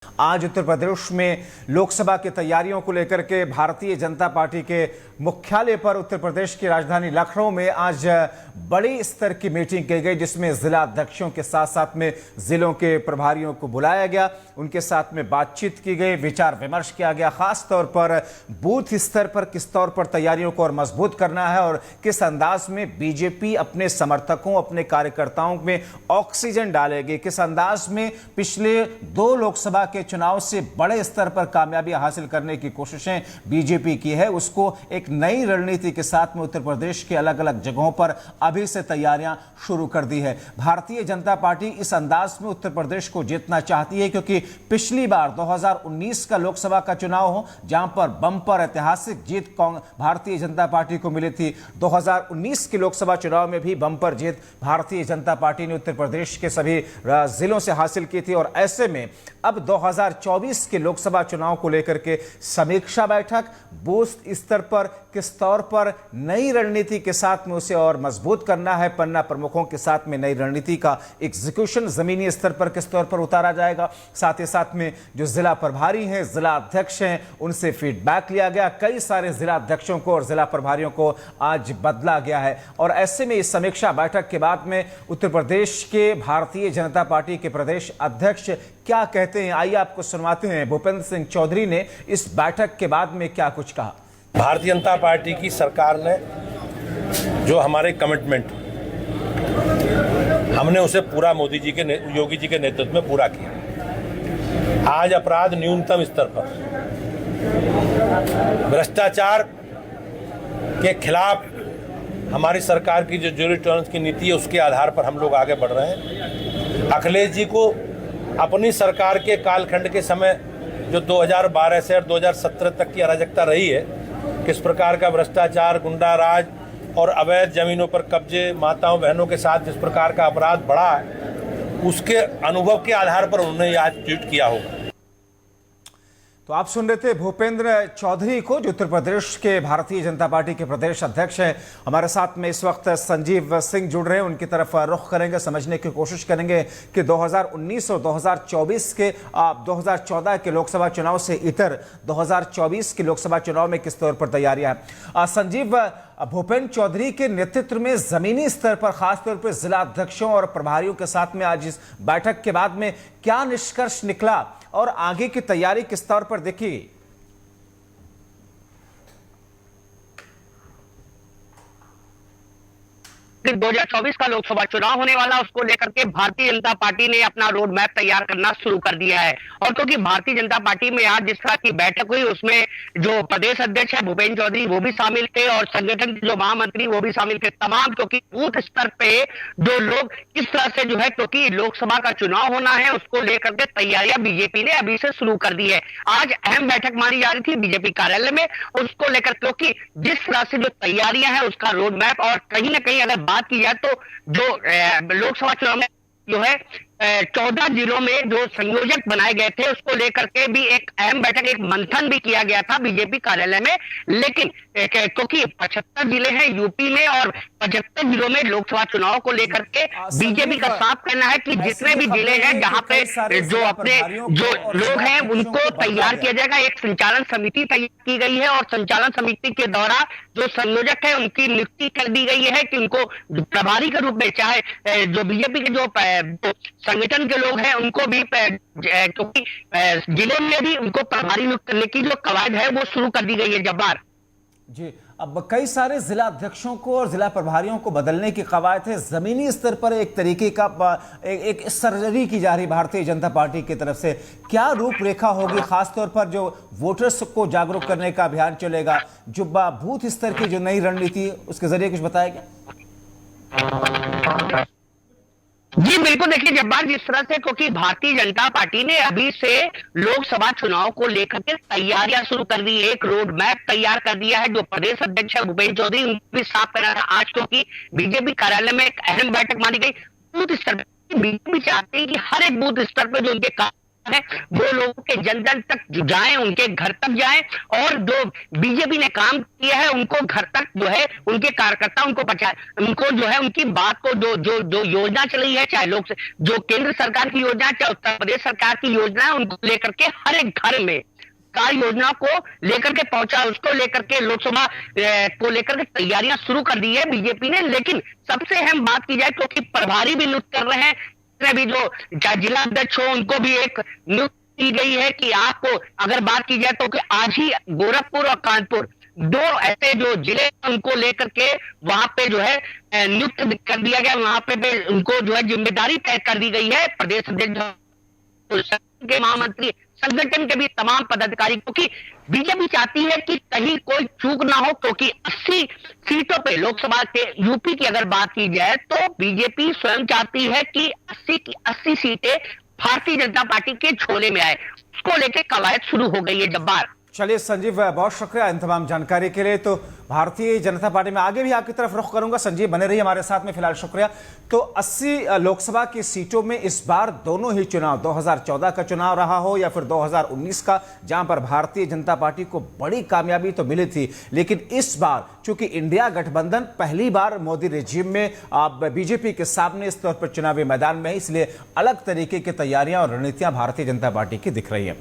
आज उत्तर प्रदेश में लोकसभा की तैयारियों को लेकर के भारतीय जनता पार्टी के मुख्यालय पर उत्तर प्रदेश की राजधानी लखनऊ में आज बड़ी स्तर की मीटिंग की गई, जिसमें जिला अध्यक्षों के साथ साथ में जिलों के प्रभारियों को बुलाया गया, उनके साथ में बातचीत की गई, विचार विमर्श किया गया। खास तौर पर बूथ स्तर पर किस तौर पर तैयारियों को और मजबूत करना है और किस अंदाज में बीजेपी अपने समर्थकों, अपने कार्यकर्ताओं में ऑक्सीजन डालेगी, किस अंदाज में पिछले 2 लोकसभा के चुनाव से बड़े स्तर पर कामयाबी हासिल करने की कोशिशें बीजेपी की है, उसको एक नई रणनीति के साथ में उत्तर प्रदेश के अलग अलग जगहों पर अभी से तैयारियां शुरू कर दी है। भारतीय जनता पार्टी इस अंदाज में उत्तर प्रदेश को जीतना चाहती है, क्योंकि पिछली बार 2019 का लोकसभा का चुनाव हो, जहां पर बम्पर ऐतिहासिक जीत भारतीय जनता पार्टी को मिली थी। 2019 के लोकसभा चुनाव में भी बम्पर जीत भारतीय जनता पार्टी ने उत्तर प्रदेश के सभी जिलों से हासिल की थी। और ऐसे में अब 2024 के लोकसभा चुनाव को लेकर के समीक्षा बैठक बूथ स्तर पर किस तौर पर नई रणनीति के साथ में उसे और मजबूत करना है, पन्ना प्रमुखों के साथ में नई रणनीति का एग्जीक्यूशन जमीनी स्तर पर किस तौर पर उतारा जाएगा। साथ ही साथ में जो जिला प्रभारी हैं, जिला अध्यक्ष हैं, उनसे फीडबैक लिया गया। कई सारे जिला अध्यक्षों को और जिला प्रभारियों को आज बदला गया है। और ऐसे में इस समीक्षा बैठक के बाद में उत्तर प्रदेश के भारतीय जनता पार्टी के प्रदेश अध्यक्ष क्या कहते हैं, आइए आपको सुनवाते हैं। भूपेंद्र सिंह चौधरी ने इस बैठक के बाद में क्या कुछ कहा। भारतीय जनता पार्टी की सरकार ने जो हमारे कमिटमेंट, हमने उसे पूरा योगी जी के नेतृत्व में पूरा किया। आज अपराध न्यूनतम स्तर पर, भ्रष्टाचार के खिलाफ हमारी सरकार की जो जीरो टॉलरेंस की नीति है, उसके आधार पर हम लोग आगे बढ़ रहे हैं। अखिलेश जी को अपनी सरकार के कालखंड के समय जो 2012 से और 2017 तक की अराजकता रही है, किस प्रकार का भ्रष्टाचार, गुंडा राज और अवैध जमीनों पर कब्जे, माताओं बहनों के साथ जिस प्रकार का अपराध बढ़ा है, उसके अनुभव के आधार पर उन्होंने आज ट्वीट किया होगा। तो आप सुन रहे थे भूपेंद्र चौधरी को, जो उत्तर प्रदेश के भारतीय जनता पार्टी के प्रदेश अध्यक्ष हैं। हमारे साथ में इस वक्त संजीव सिंह जुड़ रहे हैं, उनकी तरफ रुख करेंगे, समझने की कोशिश करेंगे कि 2019 और 2014 के लोकसभा चुनाव से इतर 2024 के लोकसभा चुनाव में किस तौर पर तैयारियां हैं। संजीव, भूपेंद्र चौधरी के नेतृत्व में जमीनी स्तर पर खासतौर पर जिला अध्यक्षों और प्रभारियों के साथ में आज इस बैठक के बाद में क्या निष्कर्ष निकला और आगे की तैयारी किस तौर पर देखी? 2024 का लोकसभा चुनाव होने वाला, उसको लेकर के भारतीय जनता पार्टी ने अपना रोड मैप तैयार करना शुरू कर दिया है। और क्योंकि भारतीय जनता पार्टी में आज जिस तरह की बैठक हुई, उसमें जो प्रदेश अध्यक्ष है भूपेंद्र चौधरी वो भी शामिल थे और संगठन के जो महामंत्री वो भी शामिल थे। तमाम क्योंकि बूथ स्तर पे जो लोग किस तरह से जो है, क्योंकि लोकसभा का चुनाव होना है, उसको लेकर के तैयारियां बीजेपी ने अभी से शुरू कर दी है। आज अहम बैठक मानी जा रही थी बीजेपी कार्यालय में, उसको लेकर क्योंकि जिस तरह से जो तैयारियां हैं उसका रोड मैप, और कहीं ना कहीं अगर बात की जाए तो जो लोकसभा चुनाव में जो है 14 जिलों में जो संयोजक बनाए गए थे, उसको लेकर के भी एक अहम बैठक, एक मंथन भी किया गया था बीजेपी कार्यालय में। लेकिन क्योंकि 75 जिले हैं यूपी में और 75 जिलों में लोकसभा चुनाव को लेकर के बीजेपी का साफ कहना है कि जितने भी जिले हैं जहां पे जो अपने जो लोग हैं उनको तैयार किया जाएगा। एक संचालन समिति तैयार की गई है और संचालन समिति के द्वारा जो संयोजक है उनकी नियुक्ति कर दी गई है कि उनको प्रभारी के रूप में, चाहे जो बीजेपी के जो संगठन के लोग हैं उनको भी, क्योंकि जिले में भी उनको प्रभारी नियुक्त करने की जो कवायद है वो शुरू कर दी गई है। जब्बार जी, अब कई सारे जिला अध्यक्षों को और जिला प्रभारियों को बदलने की कवायद है। जमीनी स्तर पर एक तरीके का एक सर्जरी की जा रही भारतीय जनता पार्टी की तरफ से। क्या रूपरेखा होगी, खासतौर पर जो वोटर्स को जागरूक करने का अभियान चलेगा, जो बूथ स्तर की जो नई रणनीति, उसके जरिए कुछ बताया गया? जी बिल्कुल, देखिए जब्बार, जिस तरह से क्योंकि भारतीय जनता पार्टी ने अभी से लोकसभा चुनाव को लेकर के तैयारियां शुरू कर दी, एक रोड मैप तैयार कर दिया है। जो प्रदेश अध्यक्ष है भूपेंद्र चौधरी, उनको भी साफ करा था आज, क्योंकि बीजेपी कार्यालय में एक अहम बैठक मानी गई। बूथ स्तर पर बीजेपी चाहते हैं कि हर एक बूथ स्तर पर जो उनके है वो लोगों के जन जन तक जाएं, उनके घर तक जाएं, और जो बीजेपी ने काम किया है उनको घर तक जो है उनके कार्यकर्ता उनको उनको जो है उनकी बात को जो योजना चली है, चाहे लोग जो केंद्र सरकार की योजना, चाहे उत्तर प्रदेश सरकार की योजना है, उनको लेकर के हर एक घर में कार्य योजना को लेकर के पहुंचा, उसको लेकर के लोकसभा को लेकर के तैयारियां शुरू कर दी है बीजेपी ने। लेकिन सबसे अहम बात की जाए, क्योंकि प्रभारी भी नियुक्त कर रहे हैं, भी जो जिला अध्यक्ष हो उनको भी एक नियुक्त की गई है कि आपको अगर बात की जाए तो कि आज ही गोरखपुर और कानपुर दो ऐसे जो जिले उनको लेकर के वहां पे जो है नियुक्त कर दिया गया, वहां पे उनको जो है जिम्मेदारी तय कर दी गई है प्रदेश अध्यक्ष के महामंत्री संगठन के भी तमाम पदाधिकारी, क्योंकि बीजेपी चाहती है कि कहीं कोई चूक ना हो, क्योंकि 80 सीटों पे लोकसभा के यूपी की अगर बात की जाए तो बीजेपी स्वयं चाहती है कि 80 की 80 सीटें भारतीय जनता पार्टी के झोले में आए। उसको लेकर कवायद शुरू हो गई है जब्बार। चलिए संजीव, बहुत शुक्रिया इन तमाम जानकारी के लिए। तो भारतीय जनता पार्टी में आगे भी आपकी तरफ रुख करूंगा, संजीव बने रहिए हमारे साथ में, फिलहाल शुक्रिया। तो 80 लोकसभा की सीटों में इस बार दोनों ही चुनाव, 2014 का चुनाव रहा हो या फिर 2019 का, जहां पर भारतीय जनता पार्टी को बड़ी कामयाबी तो मिली थी, लेकिन इस बार चूंकि इंडिया गठबंधन पहली बार मोदी रेजिम में बीजेपी के सामने इस तौर पर चुनावी मैदान में है, इसलिए अलग तरीके की तैयारियां और रणनीतियां भारतीय जनता पार्टी की दिख रही है।